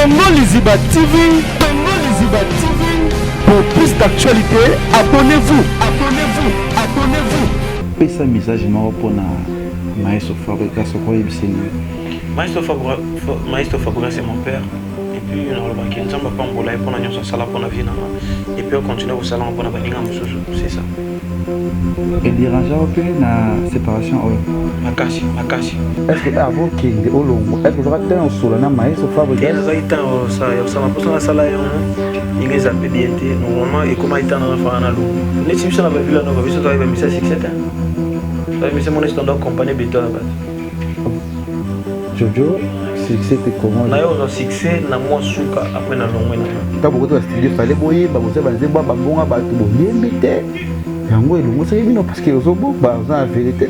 Congo Liziba TV, Congo Liziba TV. Pour plus d'actualité, abonnez-vous, abonnez-vous, abonnez-vous. Pesa message moko pona Maestro Fabrica soko yebiseni. Maestro Fabrica c'est mon père. Et puis on a le banquier nzamba pambola et pona nyonso sala pona vie na. Et puis on continue au salon pona baninga mususu, c'est ça. Et dérangeant peu na séparation oyo. Makasi. Est-ce que avant qu'il olongo, est-ce que vous avez un solo na Maestro Fabrica? Il y a ça m'a posé la salle il les a payé normalement et comment il t'a dans la lou. Les types ça va vivre là, va ça va misser 6 7 ans. Ça va misser mon standard compagnie béton là-bas. Jojo, c'était comment? Na yo succès na moi souka après na longue na. T'as beaucoup de studio fallait boyer ba boser ba nzemba ba bonga ba to boyembite. Yango elongo ça yebino parce que ozobo ba za vérité.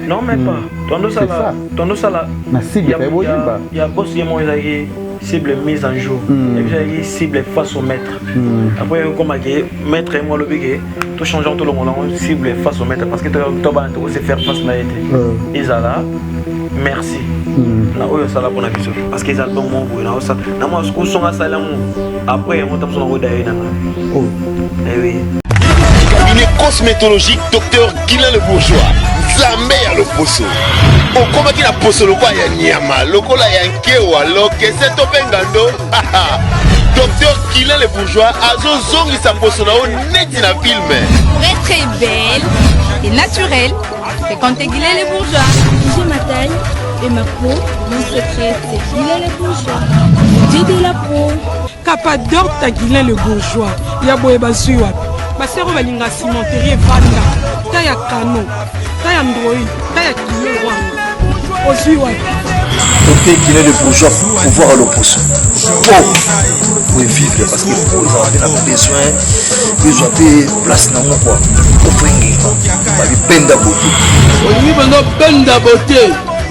Non même pas. Tondo ça là. Na cible fait boyer ba. Il y a boss y moi il cible mise en jour. Et puis cible face au maître. Après comme maître et moi le bigué, tout changeant tout le monde cible face au maître parce que toi ba tu sais faire face na été. Izala merci. Na oyo sala pour na biso parce que ils album mon boy na ça. Na moi ce son à sala après on tape son roda ina. Oh. Eh oui. Cabinet cosmétologique docteur Guilain le Bourgeois. Zambé à l'opposo. Au combat qui n'a pas le quoi ya nyama, lokola ya nkewa, loke c'est topengando. Docteur Guilain le Bourgeois azo zongi sa poso na o neti na film. Pour être très belle et naturelle, fréquentez Guilain le Bourgeois. J'ai ma taille et ma peau, mon secret c'est Guilain le Bourgeois. J'ai de la peau. Capador ta Guilain le Bourgeois. Ya boye bazui wapi. Basero balinga cimenterie vanda. Ta ya kano. Ta ya android. Ta ya kilo wanga. Ozui wapi. Docteur Guilain le Bourgeois pouvoir à l'opposé. Pour vivre parce que pour ils ont besoin de place dans mon quoi. Pour prendre ba penda beauté. Oni bando penda beauté.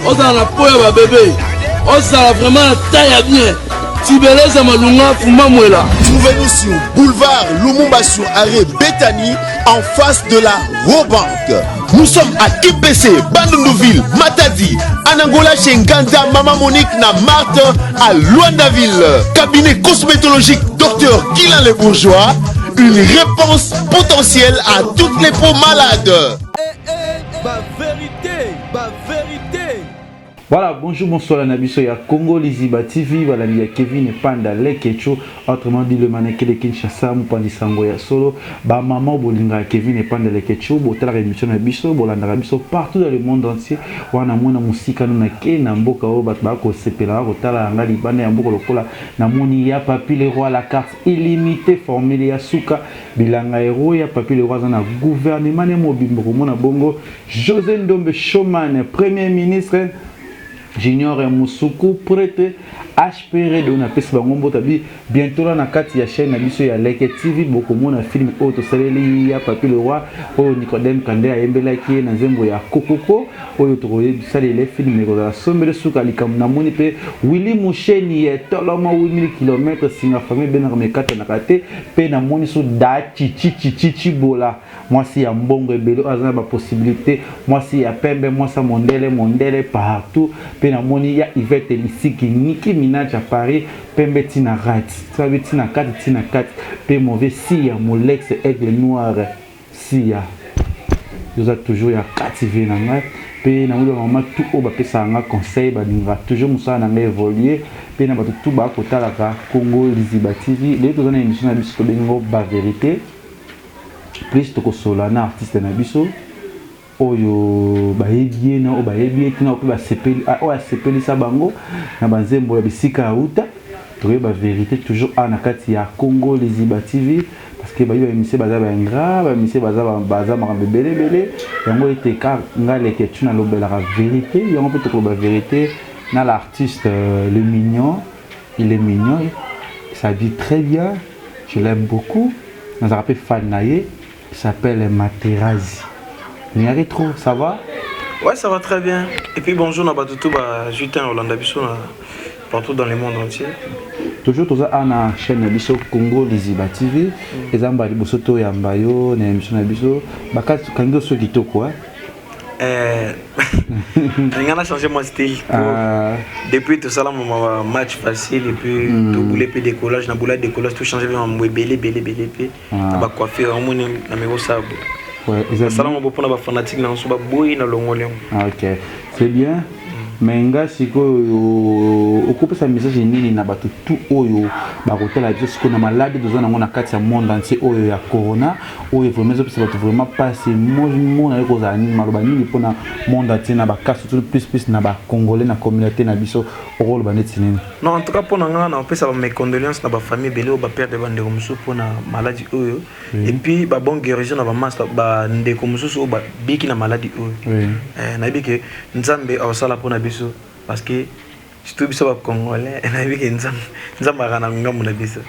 On a la peau ya bébé. On a vraiment taille bien. Tibeleza malunga fuma mwela. Trouvez-nous sur boulevard Lumumba sur arrêt Bethany en face de la Robank. Nous sommes à IPC, Bandundouville, Matadi, Anangola chez Nganda, Mama Monique na Marthe à Luandaville. Cabinet cosmétologique Docteur Guilain le Bourgeois. Une réponse potentielle à toutes les peaux malades. Voilà, bonjour, bonsoir à Nabiso, il y a Congo Liziba TV, voilà, il y a Kevin et Panda Lekecho, autrement dit le mannequin de Kinshasa, Moupandi Sangoya Solo, bah maman Bolinga, Kevin et Panda Lekecho, Botala Rémission Nabiso, Bolanda Nabiso, partout dans le monde entier, Wana Mona Musika Nunake, Namboka Obatbako, Sepela, Rotala, Angali, Bane, Amboko Lokola, Namoni, ya Papi le Roi, la carte illimitée, formée ya Souka, Bilanga Hero, ya Papi le Roi, Zana, gouvernement, Mobimbo, Mona Bongo, José Ndombe Choman, Premier ministre, Junior et Moussoukou prêté HPR de na pesa bango tabi bientôt là na kati ya chaîne na biso ya Leke TV beaucoup mona film auto saleli ya Papi le Roi o Nicodème Kande ayembela ki na zembo ya Kokoko oyo troye saleli film ko la sombele suka likam na moni pe Willy Musheni ya toloma 8000 km singa famille benar mekata na kate pe na moni so da chichi bola moi si ya mbongo ebelo azana ba possibilité moi si ya pembe moi sa mondele partout pe na moni ya Yvette Lisiki Nicki Minaj à Paris pembe tina rat ça veut tina 4 pe mauvais si ya Molex aigle noir si ya vous êtes toujours ya captivé na ngai pe na mulo mama tout o ba pesa nga conseil ba ninga toujours musa na ngai évoluer pe na ba tout ba ko talaka Congo Liziba TV les deux na émission na biso bengo ba vérité plus to ko solana artiste na biso oyo bayebi na o bayebi tina ko ba sepeli o sepeli sa bango na banzembo ya bisika uta to ba vérité toujours na kati ya Congo Liziba TV parce que bayebi émission baza ba ingra ba émission baza makambe belé yango eteka ngale ke tuna lobela la vérité yango peut to ba vérité na l'artiste le mignon il est mignon ça dit très bien je l'aime beaucoup on a rappelé fan naie il s'appelle Materazzi. N'y trop, ça va? Ouais, ça va très bien. Et puis bonjour, na batutu ba Jutin Hollanda biso partout dans le monde entier. Toujours tout ça na chaîne biso Congo Liziba TV. Ezamba liboso to yambayo na émission na biso. Bakati kango so kitoko. On a changé mon style. Depuis tout ça, mon match facile et puis tout boulé puis décollage, na boulé décollage tout changé en belé puis na coiffure on na méro ça. Ouais, ça là mon pour na fanatique na so ba boy na longolé. OK. C'est bien. Mais nga siko okupe sa message nini na batu tout oyo ba kotela biso siko na malade besoin na kati ya monde entier oyo ya corona oyo vraiment zo pesa batu vraiment passer mo na ko za nini maloba nini pona monde entier na ba kaso tout plus na ba congolais na communauté na biso rôle ba neti nini. Non, en tout cas pour nga na pesa mes condoléances na ba famille belé ba père de bande musu pona maladie oyo et puis ba bonne guérison na ba master ba ndeko musu ba biki na maladie oyo. Na biki nzambe awsala pona parce que je suis biso ba congolais na biki nzambe kana ngamu na biso.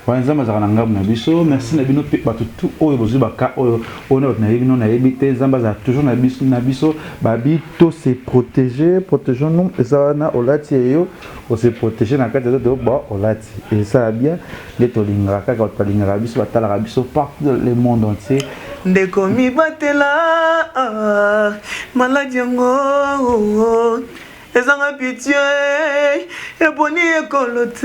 Nzambe za kana ngamu na biso. Merci na bino pe batu tout oyo bozu ba ka oyo ono na yebino na yebite nzambe za toujours na biso ba bito se protéger protégeons nous ça na olati yo on se protéger na kati de ba olati et ça bien les tolinga kaka tolinga biso batala biso partout dans le monde entier ndeko mi batela maladie ngo ezanga pitié et boni ekolote.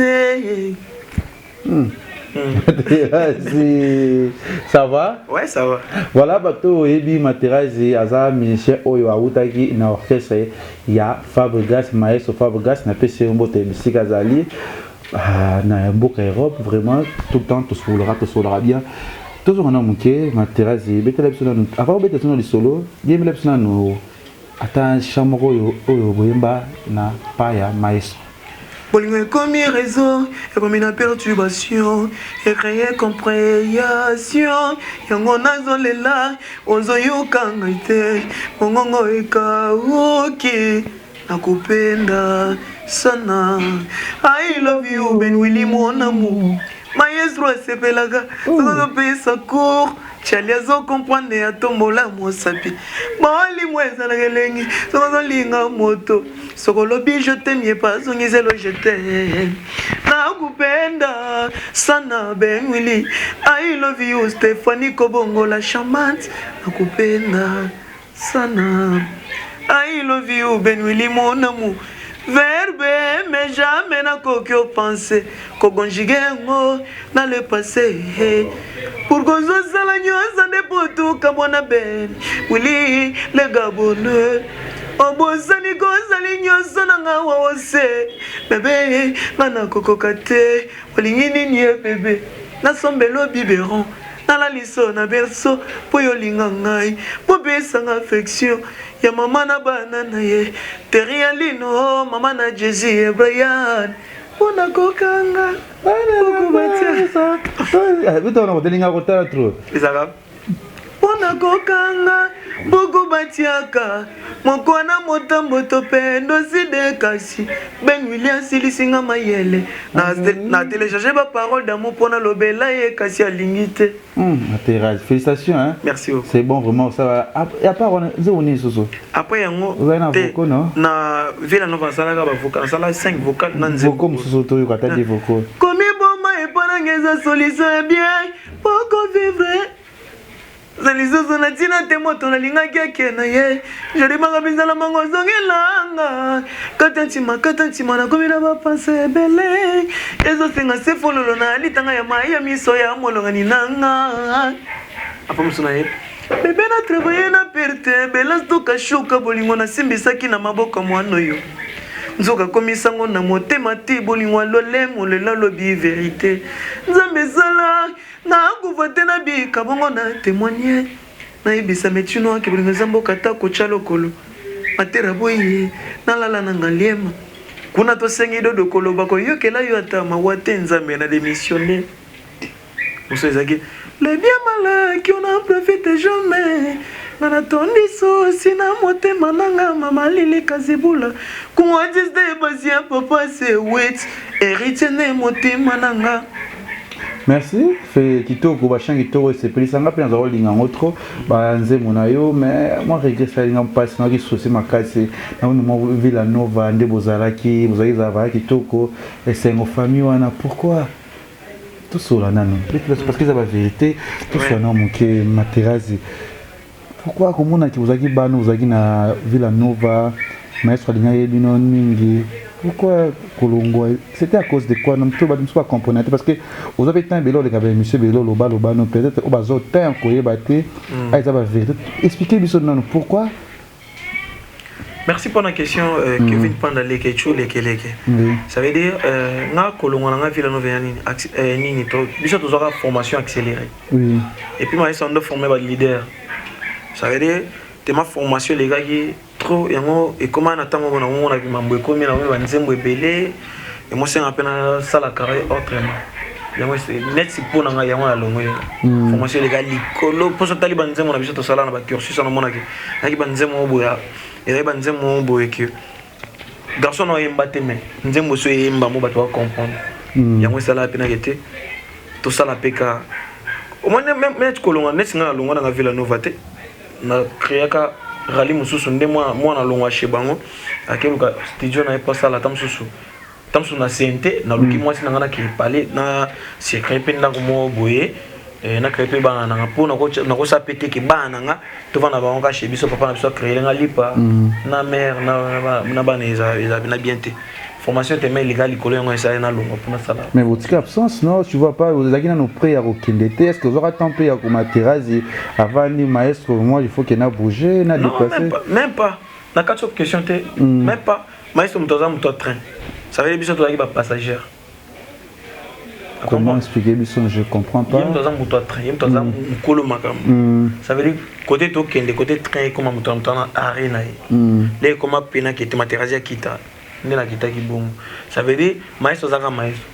Ça va? Ouais, ça va. Voilà, bateau Ebi Materazi, Aza, ministère Oyo Aoutaki, na orchestre, il y a Fabregas, Maestro Fabregas, na PC Mbote Bisikazali, na Mboka Europe, vraiment, tout le temps, tout se roulera bien. Toujours un homme qui Materazi, bête l'epsilon, avant bête l'epsilon du solo, bien l'epsilon, nous, attends, chamoro Oyo Boyemba, na Paya, Maestro. Bolingo comme réseau, et comme une perturbation, et créer compréhension. Yango nazolela, ozoyo kangaite, mongongo ekaoki, nakupenda sana. I love you, Ben Willy mon amour. Maestro sepelaga, sono pesa cour. Chaliazo comprendre ya tombola mosapi. Mali mweza la gelengi, sono linga moto. Sokolobi je t'aime pas zongizelo je t'aime. Nakupenda sana Ben Willy. I love you Stephanie Kobongo la charmante. Nakupenda sana. I love you Ben Willy mon amour. Verbe mais jamais n'a qu'aucun pensée qu'au conjugué dans le passé pour que je sois la nuance de potou comme on a ben oui les gaboneux au beau sani kozali nyonso nanga wose bébé mana kokokate olingini nie bébé na sombelo biberon na la liso na berso po yolinga ngai po besanga affection ya mama na bana na ye Terialino mama na Jezi e Brian ona kokanga okubatia bito na modelinga kotala trop izaka ona kokanga buku batiaka mokwana motambo topendo side kasi Ben William silisinga mayele na télécharger ba parole d'amour pona lobela ye kasi alingite. Materazi, félicitations hein. Merci. C'est bon vraiment ça va. Et à part on est soso. Après yango na vocaux non. Na Villa Nova sala ka ba vocal sala 5 vocal na nzeko. Vocaux soso to yo kata des vocaux. Komi boma e pana ngeza solution e bien poko vivre. Zalizozo na tina te moto na linga keke na ye. Jodi manga bizala mango zongelanga. Katantima na komi na ba pense bele. Ezo singa se fololo na litanga ya maya miso ya molonga ni nanga. Apa musuna ye. Bebe na travailler na perte belas to kashuka bolingo na simbisaki na maboko mwana yo. Nzoka komisango na motema ti bolingo lolemo lela lobi vérité. Nzambe sala na kuvote na bi kabongo na témoigner. Na ibisa metuno ke bolingo zambo kata ko chalo kolo. Matera boye na lala na ngaliema. Kuna to sengi do koloba ko yokela yo ata mawate nzambe na démissionner. Muso ezaki le bien malin qui on en profite jamais. Nana tondiso sina motema nanga mama lili kazibula. Kwa jiste basi ya papa se wait. Héritier ne motema nanga. Merci. Fait kitoko bachan kitoko c'est pelisanga pe nzaro linga ngotro ba nzemo na yo mais moi regrette ça linga passe na ki souci makasi na mo Villa Nova nde bozalaki bozaliza ba kitoko et c'est une famille wana pourquoi tout cela non parce que ça va vérité tout ça non mon que Materazi pourquoi komona ki ozaki bana ozaki na Villanova maestro alinga yebino mingi pourquoi kolongwa c'était à cause de quoi non to ba pas comprendre parce que vous avez tant belo le ka monsieur belo loba non peut-être au bazo temps koyeba te a ça va vérité expliquez biso non pourquoi. Merci pour la question Kevin Pandale Kecho lekeleke. Ça veut dire na kolongwa na Villanova nini to biso to zora formation accélérée. Oui. Et puis moi ils sont de former ba leader. Ça veut dire te ma formation les gars qui trop yango et comment attendre on a mambo comme na ba nzembo ebele et moi c'est un peu na sala carré autrement. Yango c'est net si pour na yango na longo. Formation les gars likolo pour ça taliban nzembo na biso to sala na ba cursus na mona ki na ba nzembo boya et ba nzembo boya que garçon no yemba te mais nzembo so yemba mo ba to comprendre. Yango c'est la pena que to sala peka au moins même kolonga net singa na longo na Villanova te na créaka rali mususu nde mwana longwa shebango akeluka studio na pas ça la tamsusu na sente na luki mwasi na ngana ki parler na secret pe na ko boye na créer bana na pona ko sa pété ki bana nga to vana ba onka shebiso papa na biso créer nga lipa na mère na bana na bien te formation te mais légal ikolo ngo ça na longo pour na sala mais votre absence non tu vois pas vous avez nos prêts à okindete est-ce que vous aurez temps prêt à komaterazi avant ni maestro moi il faut qu'il na bouger na déplacer même pas na quatre question te même pas maestro mtoza mto train ça veut dire biso to ba passager comment expliquer biso je comprends pas mtoza mto train mtoza mkolo makam ça veut dire côté to kende côté train comme mto na arena les comment pena qui te materazi kita ça veut dire maestro zaka maestro.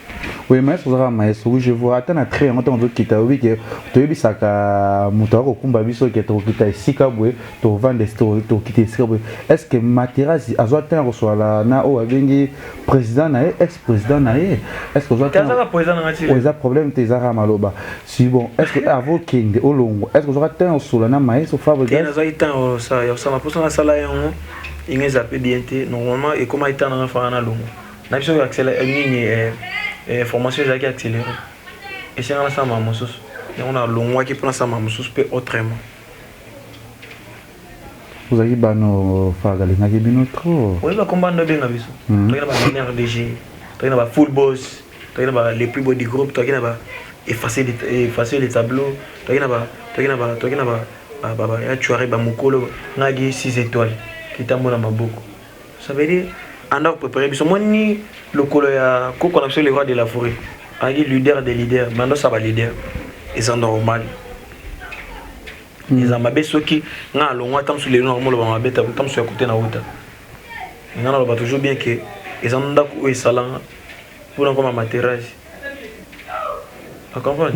Oui, maestro zaka maestro. Oui, je vois. Attends, très longtemps on kita oui que tu es bisaka mutaro kumba biso que tu kita sika bwe tu vendre tu kita sika bwe. Est-ce que Materazzi azwa temps reçoit la na o abengi président na ex-président na est-ce que azwa temps zaka président na ngati. Oui, ça problème te zaka maloba. Si bon, est-ce que avant kende o longo, est-ce que azwa temps reçoit na maestro Fabregas? Il azwa temps ça, ya ça ma personne sala yango. Il est zappé bien normalement et comment il est en train de faire longo. Na biso accéléré formation qui accéléré. Et c'est ça ma musus. Et on a longo qui prend ça ma musus peut autrement. Vous avez bano fagali na bino trop. Oui, ba combat no bien biso. Tu as ba RDG, tu as ba full boss, tu as ba les plus beaux du groupe, tu as ba effacer les tableaux, tu as ba tu arrives ba mukolo ngagi 6 étoiles. Kitambo na maboko. Ça veut dire on a préparé biso moni lokolo ya ko qu'on appelle les rois de la forêt. Agi leader des leaders, maintenant ça va leader. Ils sont normal. Ils ont mabé soki nga longwa tam sur les normal ba mabé tam sur côté na hauta. Ngana ba toujours bien que ils ont ndako e salan pour encore matériel. Tu comprends?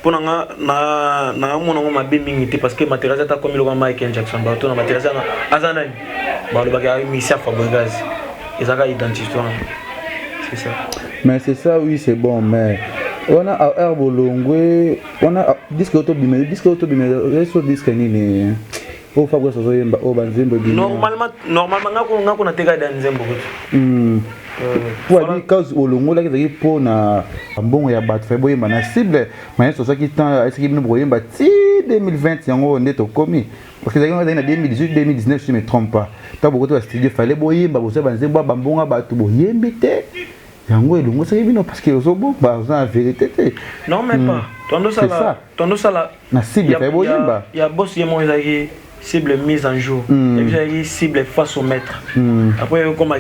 Pour na mona ngoma bimingité parce que matériel ta comme le Michael Jackson ba to na matériel na azanani ba le bagay Misia Fabregas ils ont identifié c'est ça mais c'est ça oui c'est bon mais on a Herbo Longwe on a disque auto bimé so disque nini o Fabregas so yemba o banzembo bi normalement ngako na tega dans nzembo pour dire cause olongo la qui pour na mbongo ya bat fait boyemba na cible mais so ça qui temps est-ce qu'il nous boyemba ti 2020 yango neto komi parce que dans 2018 2019 si je me trompe pas tant beaucoup de studio fallait boyemba bo ça banzembo bambonga batu boyembi te yango elongo ça bino parce que ozo bo ba en vérité non même pas tondo ça la na cible fait boyemba ya boss yemo ezaki cible mise en jour et puis j'ai cible face au maître après comme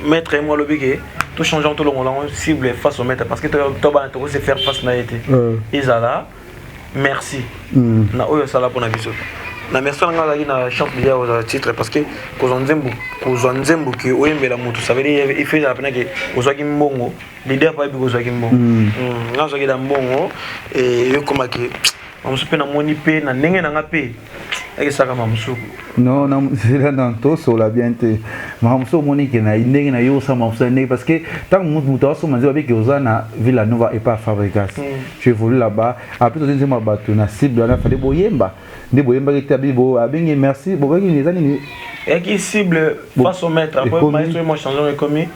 maître et moi le big tout changeant tout le monde cible face au maître parce que tu vas se faire face na été Isala merci na oyo sala pour na biso na merci na chance bien au titre parce que kozonzembo ki oyembela mutu ça veut dire il fait la peine que ozwaki mbongo leader pas bi kozwaki mbongo nga ozwaki da mbongo et yo comme que on se peut na moni pe na ndenge na nga pe et ça comme musuku non c'est là dans tout sur la bien te musuku moni que na ndenge na yo ça musuku ndenge parce que tant mutu aso manzi avec Ozana Villanova et pas Fabregas tu évolues là-bas après tu dis moi bato na cible là fallait boyemba de boyemba qui tabi bo abengi merci bo bengi les années et qui cible face au maître après maître moi changeant et commis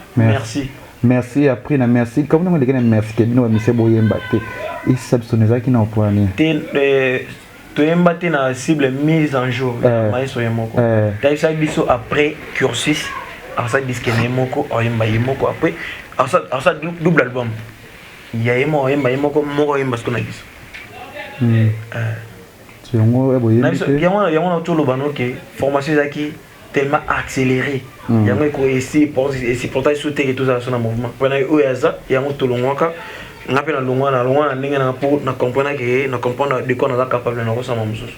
merci après na merci comme nous les merci que nous monsieur boyemba te et ça sonne ça qui n'a pas ni toyemba te na cible mise en jour maestro yemoko taisa biso après cursus asa disque nemoko oyemba yemoko après asa double album ya yemo oyemba yemoko moko oyemba sko na biso yango yango na tolo bano ke formation zaki tellement accéléré yango ko essayer pour sauter que tout ça sur le mouvement pendant oyaza yango tolongwaka ngape na longwa na ndenge na pour na comprendre que na comprendre de quoi on est capable na kosama mususu.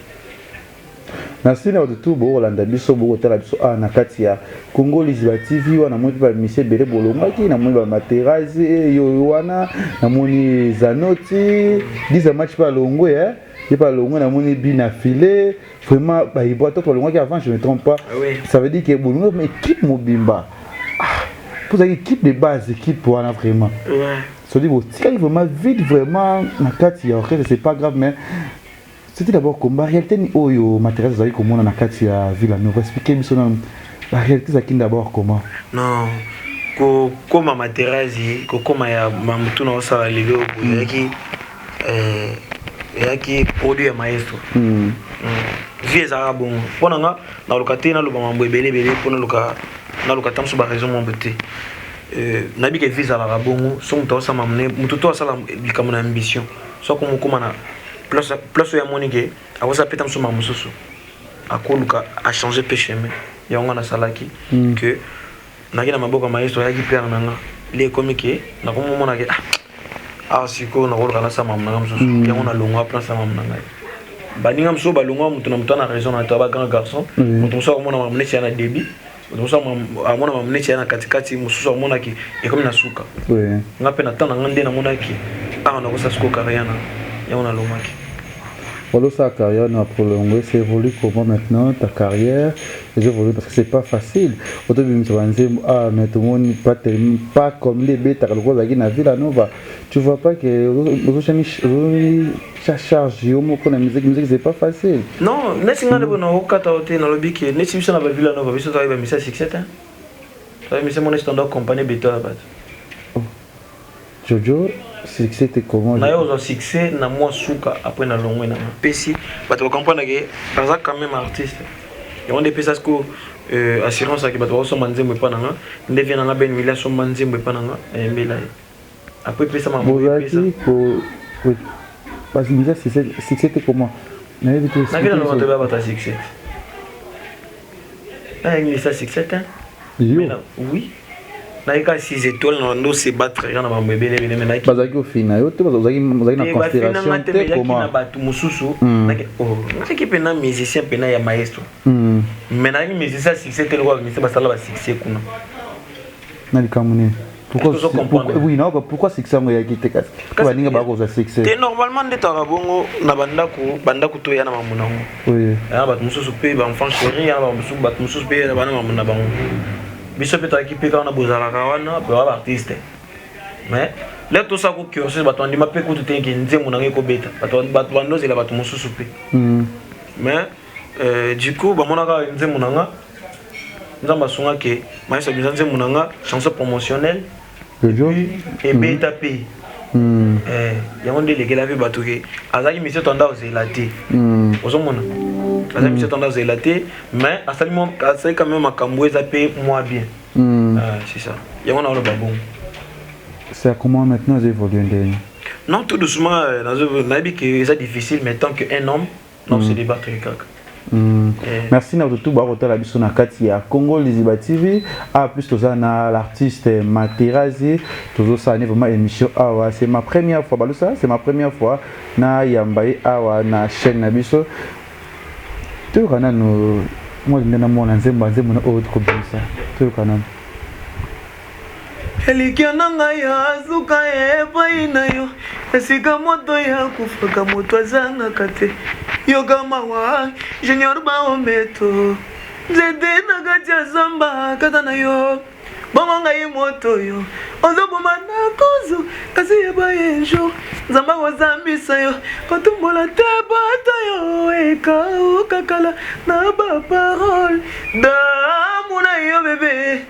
Merci na tout bo Rolanda biso bo tala biso na kati ya Congo Liziba TV wana moni ba Michel Bere bolongaki na moni ba Materazi yo wana na moni Zanoti 10 match pa longo il pas longo na moni bina filé vraiment ba il boit toi longo avant je me trompe pas ça veut dire que bolongo mais équipe mobimba pour ça équipe de base équipe wana vraiment ça dit bon c'est vraiment vite vraiment na kati ya c'est pas grave mais c'était d'abord combat réalité ni oyo matériel zali komona na kati ya Villanova expliquer biso na la réalité ça qui d'abord comment non ko koma matériel ko koma ya mamutu na osala lelo yaki produit ya maestro vie za bon pona nga na lokate na loba mambo ebele pona loka tamso ba raison mon beauté nabi ke visa la bongo so mto osama mne mtu to osala likamo na ambition so ko mukoma na plus ya monike akosa peta mso mamususu akoluka a changer pe chemin ya nga na salaki que nakina maboko maestro yaki père nanga les comique na ko mona ke siko na koluka na sama mnanga msusu ya nga na longa plan sama mnanga baninga mso ba longa mtu na mtu na raison na taba grand garçon mtu so mona mamne tia na débit mtu so mona mamne tia na katikati msusu mona ki ekomi na suka ngape na tana ngande na mona ki na ko sa siko kariana ya nga na longa ki. Voilà, sa carrière n'a prolongé, c'est évolué comment maintenant ta carrière évolue parce que c'est pas facile. Au début, tu vas dire mais tout le monde pas comme les bêtes à la ville à Nova. Tu vois pas que ça charge la musique c'est pas facile. Non, n'est-ce pas que on kata hotel na lobby que n'est-ce pas na ville à Nova, biso travailler ba 6-7 hein. Ça c'est mon standard compagnie bêta bat. Jojo c'était comment na yo succès na moi suka après na longo na pesi bato comprendre que dans quand même artiste et on dépêche à ce que assurance que bato so manzembe pa nanga ndevia na ben village so manzembe pa nanga mbela après pesa ma pesa parce que c'était comment na vite na vila no bato ba ta succès il ça succès hein oui na ika 6 étoiles no se battre na ba mbebele bene na ki bazaki au final yo te bazaki na considération te comment na batu mususu na ke na ki pena musicien pena ya maestro mais na ni musicien succès te lwa mais c'est basala ba succès kuna na likamune pourquoi succès ngo ya kite kasi ba ninga ba ko za succès te normalement ndeta ka bongo na bandako to ya na mamuna ngo oui ya batu mususu pe ba enfant chéri ya ba mususu batu mususu pe na bana mamuna bango biso peut équiper quand on a besoin la kawana pour avoir artiste mais là tout ça ko cursus bato ndima pe ko tutengi nzemu na ngeko beta bato bandoze la bato mususu pe mais du coup ba mona ka nzemu nanga nzamba sunga ke maïsa nzemu nanga chanson promotionnelle et beta pe yango ndele ke la vie bato ke azaki monsieur tonda ozelate ozomona azami monsieur tonda ozelate mais asali quand même makambo ezape moi bien c'est ça yango na lo babon c'est comment maintenant évoluer ndeni non tout doucement nabi que c'est difficile mais tant que un homme non se débattre kaka. Merci na tout ba kotala biso na kati ya Congo Liziba TV a plus toza na l'artiste Materazi toujours ça vraiment émission awa c'est ma première fois balusa c'est ma première fois na yambaye awa na chaîne na biso to kana no mo ndena mona nzemba na autre comme ça to kana Elikiana ngai azuka epai na yo esika moto ya kufaka moto azanga kate yo kama wa junior baometo zede na gatia zamba kata na yo bongo ngai moto yo ozoboma na kozo kasi eba enjo zamba wazambisa yo kotumbola te bata yo eka ukakala na ba parole d'amour na yo bébé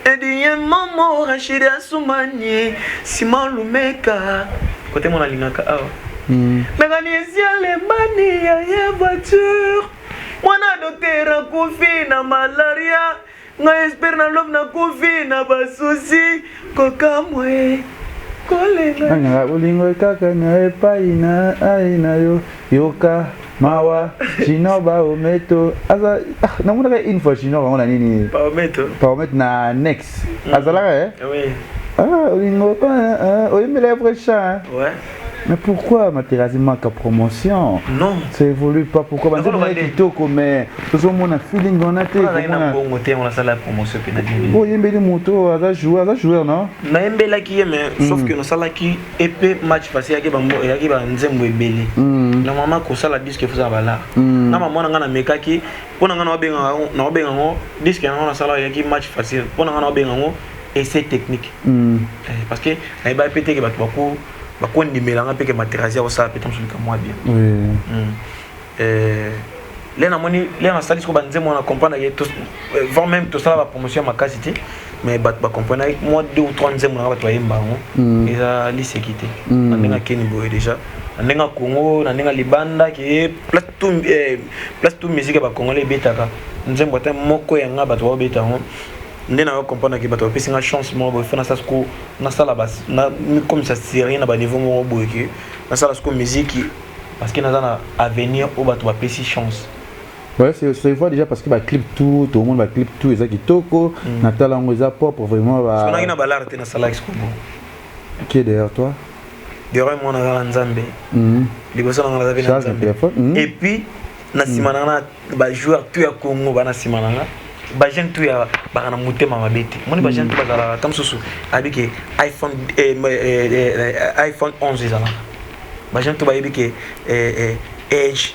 Edie Momo Rachida Soumani Simon Lumeka côté mon alingaka awa mécanicien lemani ya voiture mwana docteur akufi na malaria nga espère na love na kufi na basusi kokamwe kolenga ulingo kaka na epai na aina yo yoka mawa chino ba ometo asa namuna une fois chino on a nini pa ometo na next azala oui ulingo oyemela prochain ouais. Mais pourquoi Materazzi manque à promotion? Non. Ça évolue pas. Pourquoi? Parce que on a plutôt comme tout le monde a feeling on a été. On a bon côté on a ça la promotion que n'a oh yembe les motos à jouer non? Na yembe la qui mais sauf que no ça la qui épée match passé yaki ba nzembo ebele. Normalement ko ça la disque faut ça bala. Na maman nga na mekaki pona nga na obenga ngo disque na ça la yaki match facile. Pona nga na obenga ngo essai technique. Parce que na ba pété que ba ko bakondi melanga peke Materazzi au ça peut-être sur le mois bien oui les namoni les na stade ko banze mo na comprendre que vont même tout ça la promotion ma qualité mais ba comprendre moi 2 ou 3 nzemo na ba toyer mbango eza lisekité ndinga keni boye déjà ndinga Congo ndinga Libanda qui place tout musique ba congolais betaka nzembo ta moko yanga ba to betango ndena yo comprendre que bato pesi nga chance mo bo fana ça ko na sala bas na comme ça c'est rien na ba niveau mo bo que na sala ko musique parce que na za na avenir au bato ba pesi chance. Ouais, c'est fois déjà parce que bah clip tout le monde va clip tout et ça qui toko na tala ngoza propre vraiment ba parce que na balar te na sala expo qui est derrière toi derrière moi na nzambe liboso na la nzambe et puis na simana na ba joueur tout ya Congo ba na simana na ba jeune tout ya ba na mutema mabete moni ba jeune tout bazala comme soso abike iPhone iPhone 11 ezala ba jeune tout ba yebike Edge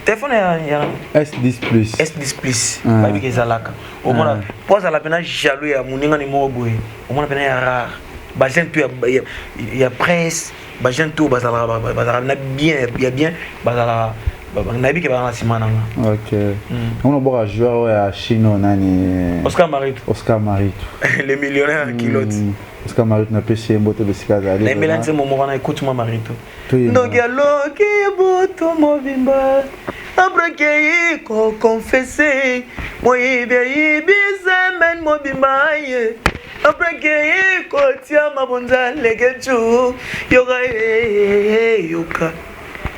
téléphone ya S10 plus S10 plus ba yebike ezalaka au mona pose la pena jaloux ya muninga ni moboye au mona pena ya rare ba jeune tout ya presse ba jeune tout bazala na bien bien bazala nabi ke bana simana nga OK on a beau joueur à Chino nani Oscar Marito le millionnaire kilote Oscar Marito na pêché mboto de sikaza na melanze mo mwana écoute moi Marito donc yalo ki boto movimba abrake ko confesser moi be bizemen mobimba ye abrake ko tia mabonza legeju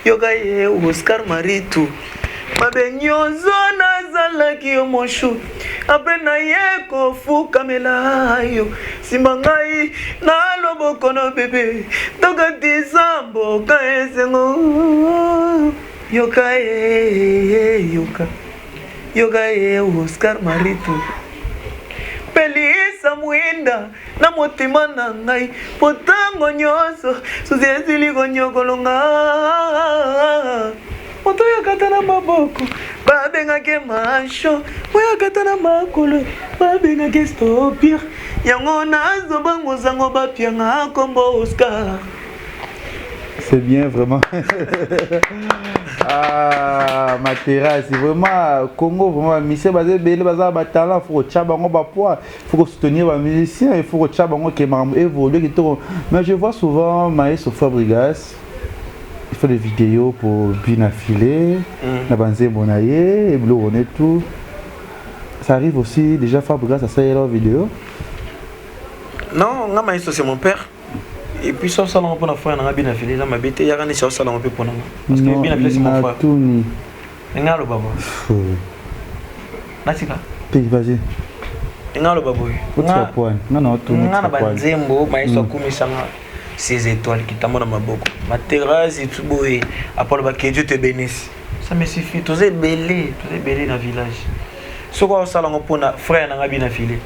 yoga ye Oscar Marito mabenyozo nazalaki yo moshu apre na ye kofuka melayo simangai na loboko no bebe toka disambo ka esengo yoga ye Oscar Marito pelisa mwinda na motima na ngai potango nyonso suzezili konyokolonga moto yakata na maboko babengake masho oyakata na makolo babengake stopir yango nazobango zango bapianga kombo Oscar. C'est bien vraiment. Ah, Materazzi, vraiment Congo vraiment mission basé belé bazar ba talent faut chabango ba poids, faut soutenir les musiciens, il faut chabango qui évoluer qui mais je vois souvent Maestro Fabregas il fait des vidéos pour bien affiler, la banze bonaye et bleu on est tout. Ça arrive aussi déjà Fabregas à ça leur vidéo. Non, nga Maestro c'est mon père. Et puis ça salon pour la fois on a bien affilé ça m'a bêté ya gagné ça salon peu pour nous parce que bien affilé c'est mon frère Tony ngalo baba natika puis vas-y ngalo baba nga point non Tony nga na banzembo Maestro kumisanga 6 étoiles qui tamona maboko Materazzi tuboye apolo ba que Dieu te bénisse ça me suffit tous est belé dans village ce quoi salon pour na frère na bien affilé.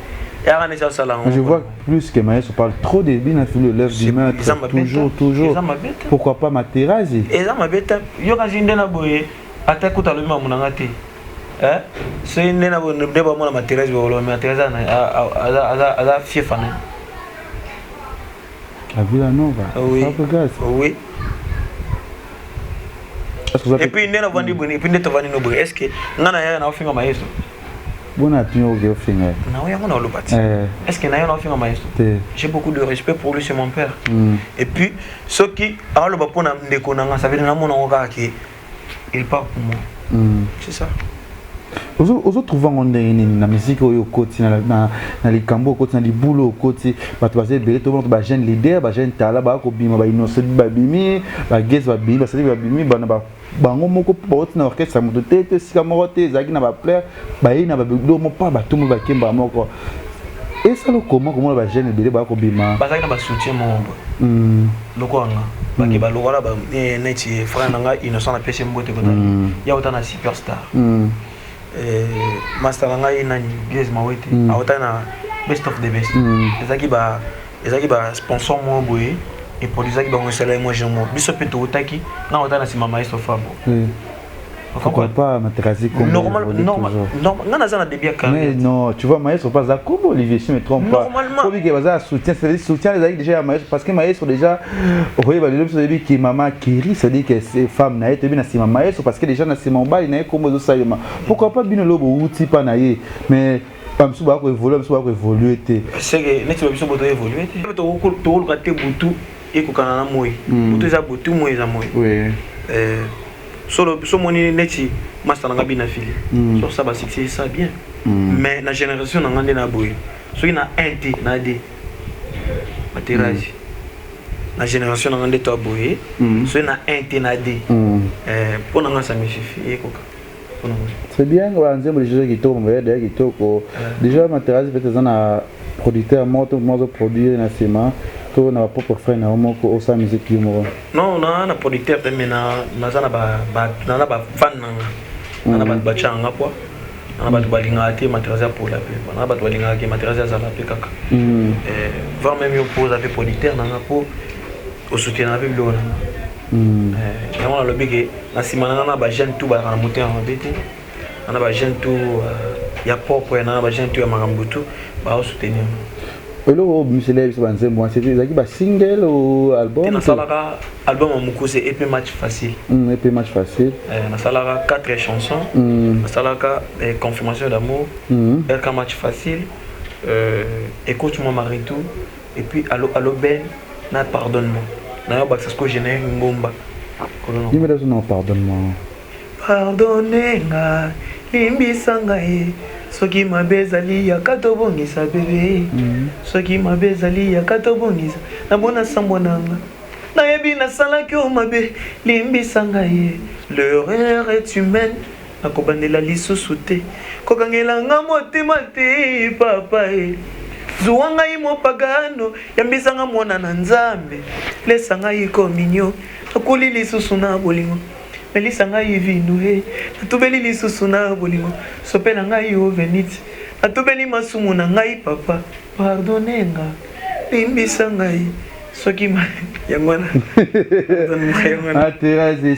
Je vois plus que Maestro parle trop de bien affilé l'œuvre du maître toujours. Pourquoi pas Materazzi? Et ça m'a bête. Yo quand j'ai na boye ata kuta lo mama munanga te. C'est ndena bo ne ba mona Materazzi bo lo Materazzi ala fiefana. La Villa Nova. Oui. Et puis ndena vandi boni, puis ndeta vandi no boye. Est-ce que ngana ya na ofinga Maestro? Bon à tout au finir. Non, on a le bâti. Est-ce qu'il y a un enfant maestro? J'ai beaucoup de respect pour lui, c'est mon père. Et puis, ceux qui ont le bapon de Konanga, ça veut dire que il part pour moi. C'est ça. Vous trouvez la musique au côté, dans les cambos, au côté, dans les boulots, au côté, tu vas dire, tout le monde, jeune leader, jeune talent, bah innocent, bah bimi, bah guest, bah bimi, bah c'est bah bimi, bah bango moko pour na orchestre ça monte tête si kamorote zaki na ba plaire ba ina ba do mo pas ba tout mo ba kemba moko et ça le comment ba jeune belé ba ko bima ba zaki na ba soutien mo loko anga ba ke ba loko la ba neti frère nanga innocent na pese mbote ko ya otana superstar master nanga ina ni Blaise Mawete a otana best of the best ezaki ba sponsor mo boye et pour les gens qui ont moi j'ai moi biso peto otaki na otana si mama maestro Fabo pourquoi pas m'intéresser comme normal ngana za na début mais non tu vois maestro pas ça comme Olivier si me trompe pas faut que baza soutien c'est soutien les amis déjà maestro parce que maestro déjà oui bah le début qui maman Kiri ça dit que c'est femme na été bien si mama maestro parce que déjà na c'est mon bail na comme ça pourquoi pas bien lobo outil pas na mais pas me souba ko évoluer c'est que net biso boto évoluer to raté butu et kokana na moi butu za butu moi za moi oui solo so moni neti master nga bina fili so ça va succès ça bien mais la génération na ngande na boy so ina nt na d materaji la génération na ngande to boy so ina nt na d pour nga ça me suffit et koka c'est bien on a des gens qui tombent derrière qui toko déjà materaji peut-être un producteur moto produire na ciment to na propre frère na moko au sa musique yumo non na producteur mais na za na ba fan na ba changa quoi na ba balinga te matériel pour la paix na ba balinga ke matériel za la paix kaka voir même yo pose avec producteur na pour au soutien avec le on a le big na simana na ba jeune tout ba na monter en bête na ba jeune tout ya propre na ba jeune tout ya marambutu ba soutenir. Hello, monsieur Lev, c'est single ou album? Dans Salara, album en Moukou, c'est EP Match Facile. EP Match Facile. Dans Salara, 4 chansons. Dans Salara, Confirmation d'amour. RK Match Facile. Écoute-moi Maritou. Et puis, Allo Ben, na Pardonne-moi. D'ailleurs, c'est ce que j'ai né, Mbomba. Dis-moi le nom, Pardonne-moi. Pardonnez-moi, Limbisangaye. Soki mabezali ya katobongisa bébé soki mabezali ya katobongisa na bona sambonanga na yebi na salaki o mabe limbisa ngai l'erreur est humaine akobandela lisusu te kokangela nga motema te papa zuwa ngai mopagano yambisa nga mwana na nzambe lesa ngai kominyo akuli lisusu na bolingo Melissa ngai vinu he atubeli lisusu na bolingo sopela ngai o venite atubeli masumu na ngai papa pardonnenga limbisa ngai soki ma yangwana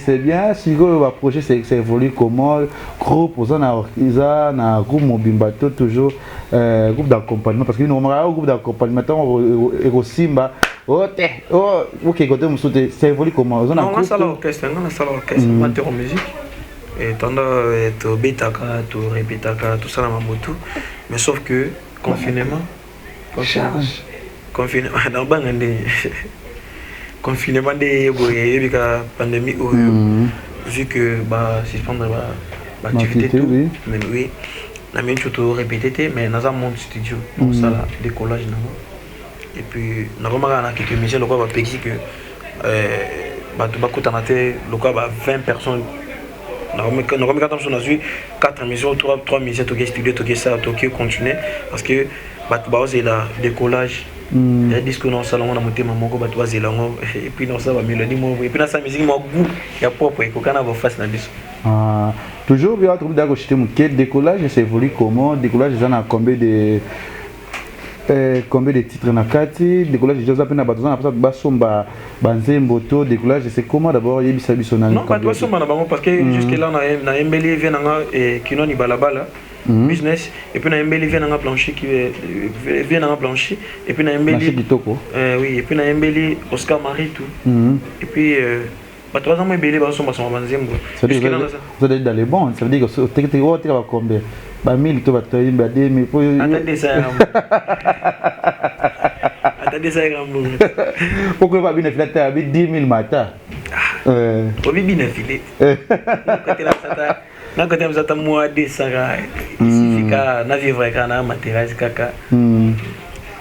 c'est bien si go va projet c'est évolue comment groupe aux na groupe Mobimbato toujours groupe d'accompagnement parce que normalement groupe d'accompagnement on Simba ok côté musote ça évolue comment on a ça l'orchestre amateur en musique et tanda to betaka to répétaka tout ça na mamoto mais sauf que confinement dans bangande confinement de boye pandémie vu que bah suspendre bah activité tout mais oui la même chose répéter mais dans un monde studio donc ça là décollage non. Et puis nous avons quelques musiciens locaux va pexi que bah tout bas coûte en athée local bah 20 personnes nous avons 4 musiciens 3 musiciens Tokyo studio Tokyo ça Tokyo continuer parce que bah tout bas c'est là décollage il y a disque dans salon on a monté maman ko bah tout bas c'est là et puis dans ça va mélodie et puis dans sa musique mon goût il y a propre et qu'on a va face dans disque toujours bien trouver d'accord chez mon décollage c'est évolue comment décollage ils en a combien de titres na kati décollage déjà peine batozana parce que basomba banzembo to décollage c'est comment d'abord yebisa biso na non pas basomba na bango parce que jusque là na embeli vient nga kino ni balabala business et puis na embeli vient nga plancher qui vient nga plancher et puis na embeli oui et puis na embeli Oscar Marie tout et puis bah trois ans embeli basomba banzembo ça veut dire dans les bons ça veut dire que tu va combien Ba 1000 to ba 2000 pour attendez ça. Attendez ça Rambo. Pourquoi pas bien filet à 10 000 mata. Au bien filet. Na côté là ça moi de ça. Ici fika na vivre kana matériel kaka.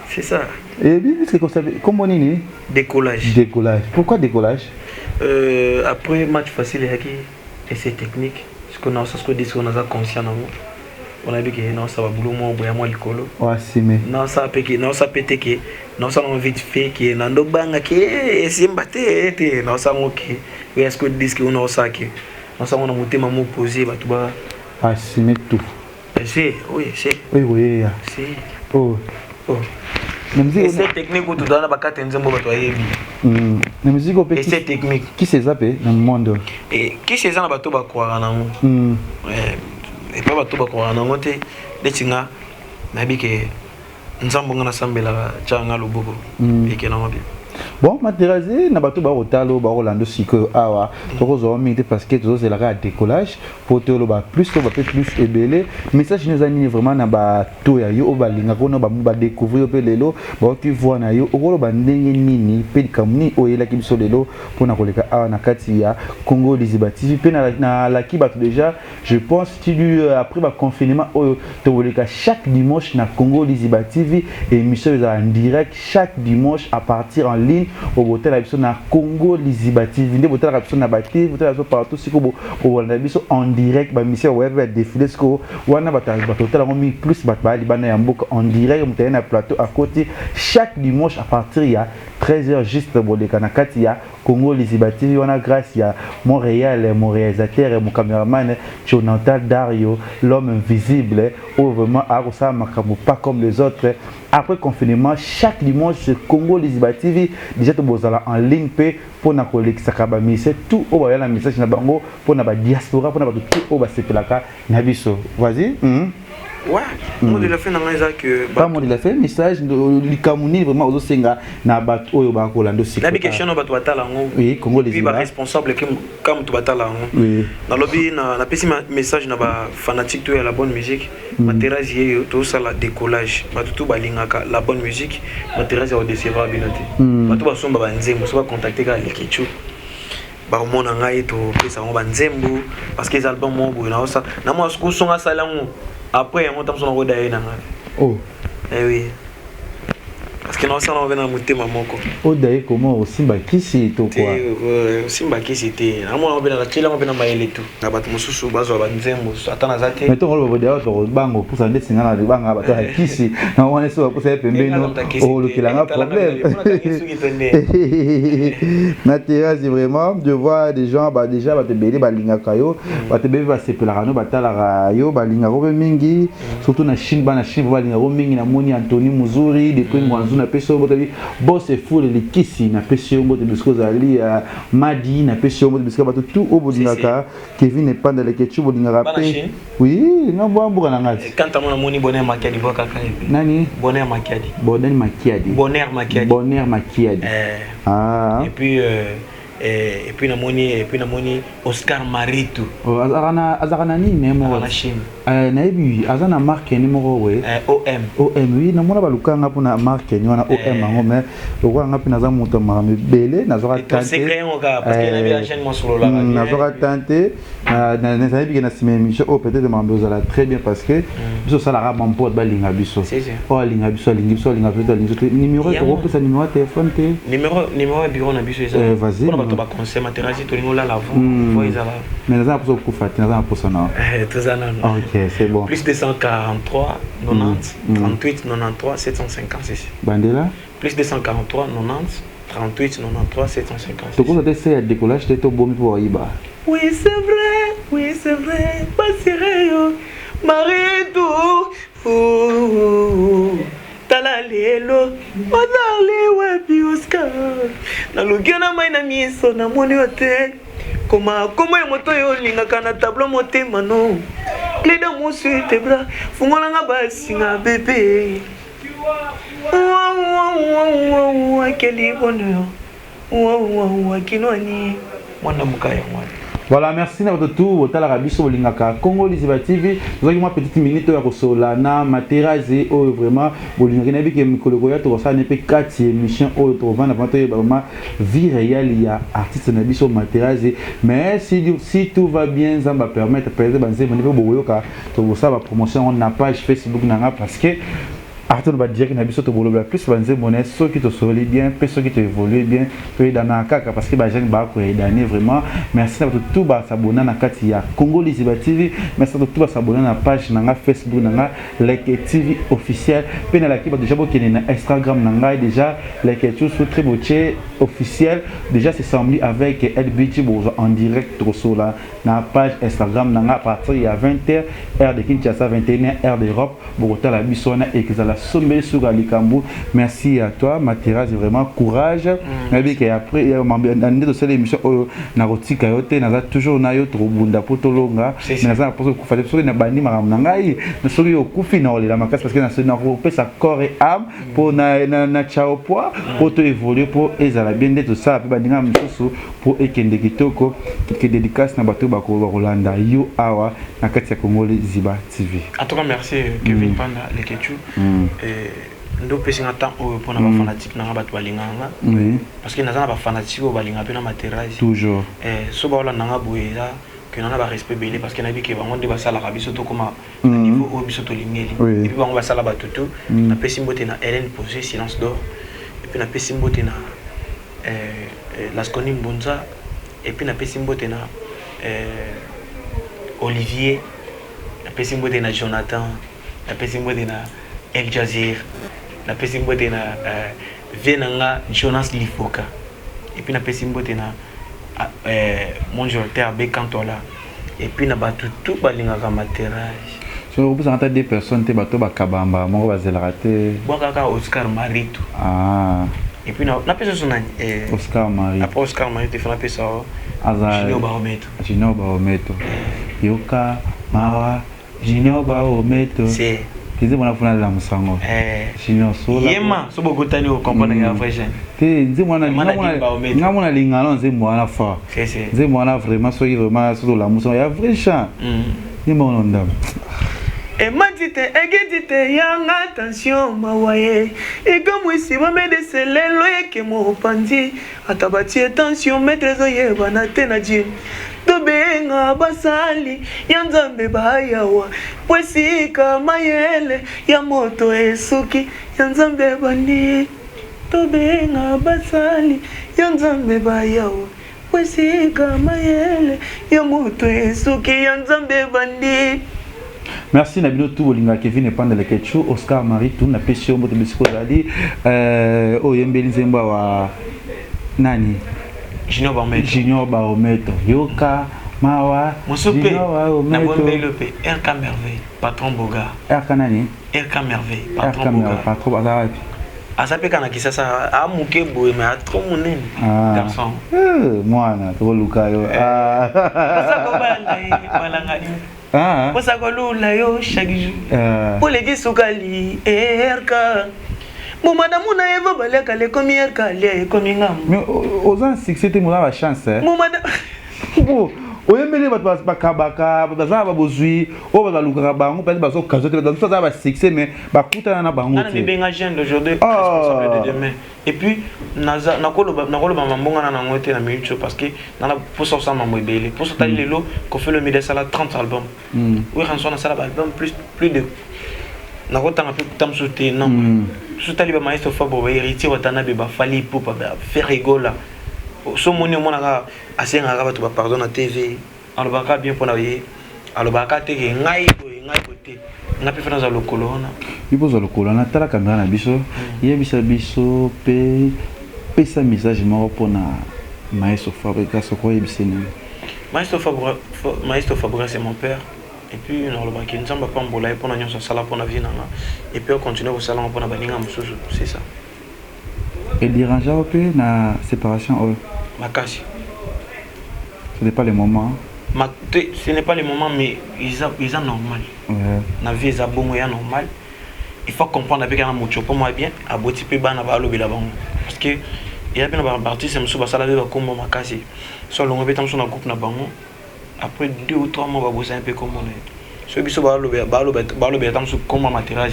C'est ça. Et bien c'est comme ça comment on dit décollage. Décollage. Pourquoi décollage? Après match facile et c'est technique. Parce que nous on a conscient on a dit que non ça va boulot moi boya moi likolo. Ouais si mais. Non ça pété que non ça on vite fait que nando banga que simbaté té non ça OK. Est-ce que disque on a ça que non ça on a monté maman posé ba tout ba. Ah si mais tout. C'est oui c'est. Oui. C'est. Oh. Et c'est technique où tu dois na ba 4 nzembo ba to yebi. La musique au petit. Et c'est technique. Qui s'est zappé dans le monde? Et qui c'est ça na ba to ba croire na et pas bato bakora na ngote detinga na bike nzambo ngana sambela changa loboko eke na ngobi bon matérialisé na bato ba hotalo ba rolando siko awa to zo mité parce que to c'est la décollage pour te lo ba plus to ba plus ebelé message nous ani vraiment na ba to ya yo ba linga ko no ba découvrir pe lelo ba ki voir na yo o ba ndenge nini pe kamuni o yela ki biso lelo pour na koleka awa na kati ya Congo Liziba TV pe na la ki bato déjà je pense après ba confinement o to koleka chaque dimanche na Congo Liziba TV émission en direct chaque dimanche à partir en ligne au botel la na Congo Liziba TV ndé botel la na bati botel la partout siko bo na biso en direct ba mission web défilé siko wana ba total ngomi plus ba libana ya mboka en direct mutena na plateau à côté chaque dimanche à partir ya 13h juste boleka na kati ya Congo Liziba TV wana grâce ya Montréal mon réalisateur et mon caméraman Jonathan Dario l'homme invisible ou vraiment à ça makambo pas comme les autres après confinement chaque dimanche sur Congo Liziba TV déjà to bozala en ligne pour na kolekisa kaba mise tout au ba na message na bango pour na ba diaspora pour na ba tout au ba sepelaka na biso vas-y ouais moi de la fin dans ça que pas moi de la fin message likamuni vraiment ozo senga na ba oyo ba kolando siko la question no ba to batala ngo oui Congo Liziba ba responsable comme to batala ngo oui na lobby na pesi message na ba fanatique to ya la bonne musique matériel tout ça la décollage ba tout ba lingaka la bonne musique matériel au décevoir binoté ba tout ba somba ba nzembo so ba contacter ka lekechu ba mona ngai to pesa ngo ba nzembo parce que les albums mo bo na ça na moi ce songa sala ngo après on t'amso ngo daye na oh eh oui parce que non ça on vient à motema moko o daye comment aussi ba kisi to quoi simba kisi te na moi on vient na tchela on vient na maele tout na bato mususu bazo ba nzembo atana zate mais to ngo bo daye to bango pour ça ndesi ngana banga ba to kisi na wana so pour ça pembeno o le kilanga problème na terrasse vraiment de voir des gens ba déjà ba te belé ba linga kayo ba te belé ba sepela no ba tala yo ba linga ko mingi surtout na Chine ba linga ko mingi na moni Anthony Muzuri depuis mwanzo na peso botabi boss c'est fou les kisi na peso mbo de bisko zali madi na peso mbo de bisko bato tout au bodingaka Kevin n'est pas dans les ketchup bodingaka pe oui na boambuka na ngati quand on moni bonheur makiadi boka kaka nani bonheur makiadi bonheur makiadi ah et puis namoni Oscar Maritu azakana ni nemo na Chine na ebi azana marque ni moko we OM oui na mona balukanga pona marque ni wana OM ngo mais lokanga pina za muto mame belé na zoka tante secret ngoka parce que na bien chaîne mo solo là na zoka tante na sabi que na sime mission peut-être mambe ozala très bien parce que biso sala ra mampo ba linga biso linga biso numéro to ko numéro téléphone te numéro bureau na biso ça vas-y to ba conseil matériel to lingo la vous voyez ça mais na pour kufati na pour ça non tout ça non OK c'est bon plus 243 90 38 93 756 bandela plus 243 90 38 93 756 to ko essayer à décollage to bomi pour iba oui c'est vrai pas sérieux Maritu tala lelo ozali wapi Oscar na lugena mai na miso na moni ote koma ya moto yo lingaka na tableau motema no clé de mon sur tes bras fungola nga basinga bébé quel bonheur kinoni mwana mukaya mwana Voilà, merci à votre tour. Au Talarabiso Bolingaka Congo Liziba TV. Vous avez une petite minute à Rosolana, Materazi, oh vraiment, Bolingaka Nabi qui est Mikologoya, tu vois, n'est pas 4 émissions, oh, tu vois, vraiment, vie réelle, il y a artiste Nabiso Materazi. Mais si tout va bien, ça va permettre, par exemple, tu vois, ça va promotion, on n'a page Facebook, parce que. Arthur va dire que Nabiso te boulot plus banze monnaie ceux qui te solide bien ceux qui te évoluent bien peut dans na kaka parce que ba jeune ba ko aider vraiment merci à tout ba s'abonner na kati ya Congo Liziba TV merci à tout ba s'abonner na page na Facebook na Leke TV officiel pe na la ki ba déjà bokene na Instagram na ngai déjà Leke tout sur très beauté officiel déjà c'est semblé avec LBG en direct sur la na page Instagram na à partir il y a 20h heure de Kinshasa 21h heure d'Europe Bogota la bisona et que la sommet sur Alikambu. Merci à toi, Materazi, vraiment courage. Et après, il y a une seule émission Narotika Yote, n'a toujours na yoto bunda potolonga. N'a pas pour que fallait sur une bandi maramnangai. N'a sur yo kufi na la makas parce que na na repé sa corps et âme pour na chao poa pour te évoluer pour ezala bien d'être ça puis bandinga msusu pour ekende kitoko que dédicace na bato ba ko Rolanda yo awa na kati ya Congo Liziba TV. En tout cas, merci Kevin Panda Lekechu. Ndo pesi ngata o pona ba fanatique na ba balinganga. Oui. Parce que nazana ba fanatique o balinga pe na Materazi. Toujours. So ba wala nanga boyeza que nana ba respect belé parce que na bi ke bango de ba sala ka biso to koma niveau o biso to lingeli. Et puis bango ba sala ba tutu na pesi mbote na Hélène Posé silence d'or. Et puis na pesi mbote na Lasconi Mbunza et puis na pesi mbote na Olivier, la personne qui est Jonathan, la personne qui est El Jazir, la personne qui est Venanga Jonas Lifoka, et puis la personne qui est Monjolter Bekantola, et puis la tout balinga Materazi. Je vous présente des personnes qui sont Kabamba, mon Bazelrate. Boakaka Oscar Marito. Ah. Et puis la personne Oscar Marito. Après Oscar Marito, il faut la personne Junior Barometo. Junior Barometo. Yoka, Mawa, Junior Barometo. C'est. Qu'est-ce que vous avez la musango? Junior Sola. Yema, so beaucoup tani au comprendre ya vrai jeune. Te, nzi mwana ngamona lingalo nzi mwana fa. C'est. Nzi mwana vraiment so vraiment so la musango ya vrai chant. Ni mwana ndam. Et matite, egedite, yang attention, mawaye. Et comme ici, va me déceler, loye que mon pandi. Atabati attention, maître zoye, banate na djin. Tobenga basali, yanzambe bayawa. Pwesika mayele, ya moto esuki, yanzambe bandi. Tobenga basali, yanzambe bayawa. Pwesika mayele, ya moto esuki, yanzambe bandi. Merci Nabino tout Bolinga Kevin et Panda Lekechu Oscar Marie tout na pesio mbote bisiko zali oyembeli nzemba wa nani Junior Barometo Yoka Mawa Mosope na bombelo pe RK Merveille patron Boga RK nani RK Merveille patron Boga patron Boga asape kana kisasa amuke boye mais trop monene garçon mwana to luka yo sako balanga Posa kolula yo chaque jour. Pour les gisukali erka. Mon madame na eva baleka le comme erka le comme ngam. Mais aux ans succès te mola la chance. Mon madame. Bon, oyembele bat bakabaka bazana babozui o bazaluka bango peut-être bazo kazote dans tout ça va succès mais bakuta na bango. Na benga jeune d'aujourd'hui responsable de demain. Et puis nakolo mambonga na ngote na minute parce que na pour ça ça mambo ebele pour ça tali lelo qu'on fait le média ça 30 albums. Oui rançon na ça album plus de nakota na peu tam sauter non. Sous tali ba maestro Fabo ba héritier watana be ba fali pour ba faire rigola. So moni monaka asenga ka bato ba pardon na TV. Alobaka bien pour na ye. Alobaka te ngai côté. Na pe fana za lokolo na. Ipo za lokolo na tala kanga na biso. Yebisa biso pe pesa message moko pona maestro Fabrica soko yebiseni. Maestro Fabrica c'est mon père. Et puis on le baki nzamba pa mbola pona nyonso sala pona vie nanga. Et puis on continue au salon pona baninga mususu, c'est ça. Et dérangeant peu na séparation Makasi. Ce n'est pas le moment. Ce n'est pas le moment mais ils sont normal. Na vie est bon et normal. Il faut comprendre avec un mucho pour moi bien aboti pe bana ba lobela bango parce que il y a bien ba partie c'est musuba sala de ba kombo makasi. So longo betam so na groupe na bango après 2 ou 3 mois, on va bosser un peu comme on est. Ce qui est comme un matériel,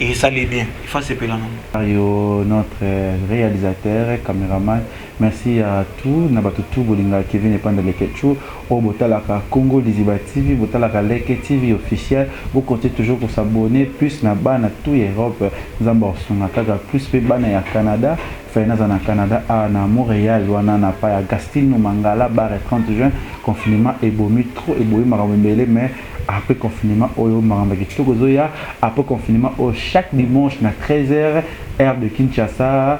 et ça l'est bien. Il faut se payer notre réalisateur, caméraman, merci à tous. Nabatutu Bolinga Kevin Epanda Lekechu, au Botalaka Congo Liziba TV, Botalaka Leke TV officiel. Vous comptez toujours pour s'abonner, plus Naba na tout Europe, Zamba Sunataka, plus Pebana ya Canada. Faïnaza na Canada, na Montréal, Wana na pas à Gastine, Mangala, bar 30 juin, confinement ebomi, trop ebomi, marambele, mais après confinement, Oyo Marambaki Togozoya, après confinement, chaque dimanche, na 13h, heure de Kinshasa,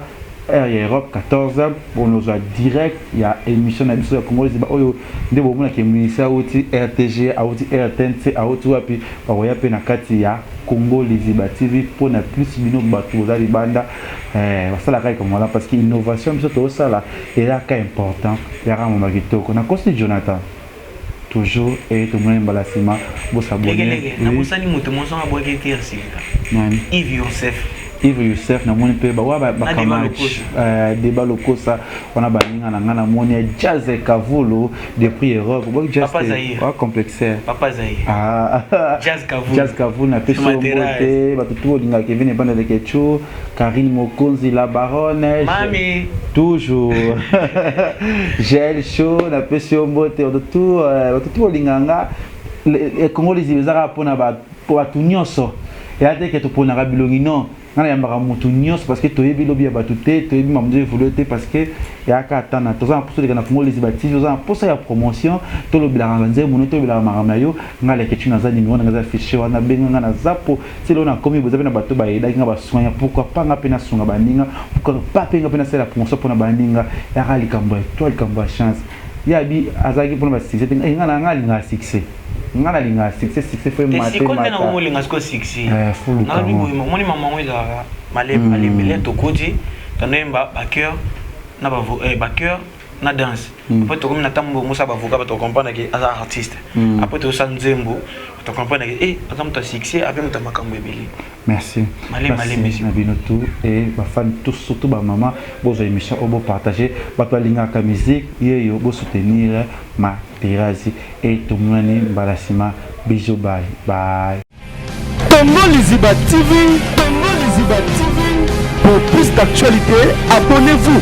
heure Europe, 14h, pour nous direct, il y a émission na biso ya Congo, Oyo, de bon qui ministère outil RTG, outil RTNC, outil api, Oya pe na kati ya Congo Liziba TV pour na plus bino batu za libanda ça la comme voilà parce que innovation biso ça là est là cas important ya ramo magitoko na kosi Jonathan toujours et tout le monde balasima bo s'abonner na bosani mutu monso aboke tirsi nani Yves Youssef na moni pe ba match débat locaux ça on a baninga na ngana moni jazz Kavulo depuis Europe bo jazz complexé Papa Zaï jazz Kavulo na pe so monté ba tout linga Kevin Epanda Lekechu Karine Mokonzi la baronne mami toujours gel chaud na pe so monté tout linganga le Congo les ibezaka pona ba nyonso ya te ke to pona ka bilongi non ngana yambaka mutu nyonso parce que toyebi lobi ya batu te toyebi mamdu évoluer te parce que ya ka atana toza na poso de kana Congo les bâtis toza na poso ya promotion to lobi la nganze mono to lobi la makamna yo ngala ke tuna za numéro ngaza fichier wana benga ngana zapo c'est là on a commis vous avez na bato ba eda nga ba sonya pourquoi pas nga pena sunga baninga pourquoi pas penga pena c'est la promotion pour na baninga ya kali kamba toi kamba chance ya bi azaki pour na succès ngana ngali nga succès ngana linga succès fait maté si konde na mo linga sko succès na bi mo moni maman weza malé to kodi tanemba ba cœur na ba cœur na danse après to comme na tambo musa ba voka ba to comprendre que as artiste après to sanzembo to comprendre que azam to succès avec muta makambo ebeli merci malé merci na bino tout et ba fan tous surtout ba maman bozo émission obo partager ba to linga ka musique yeyo bo soutenir ma Tirazi et Toumani Balasima. Bisous, bye. Bye. Congo Liziba TV, Congo Liziba TV. Pour plus d'actualités, abonnez-vous.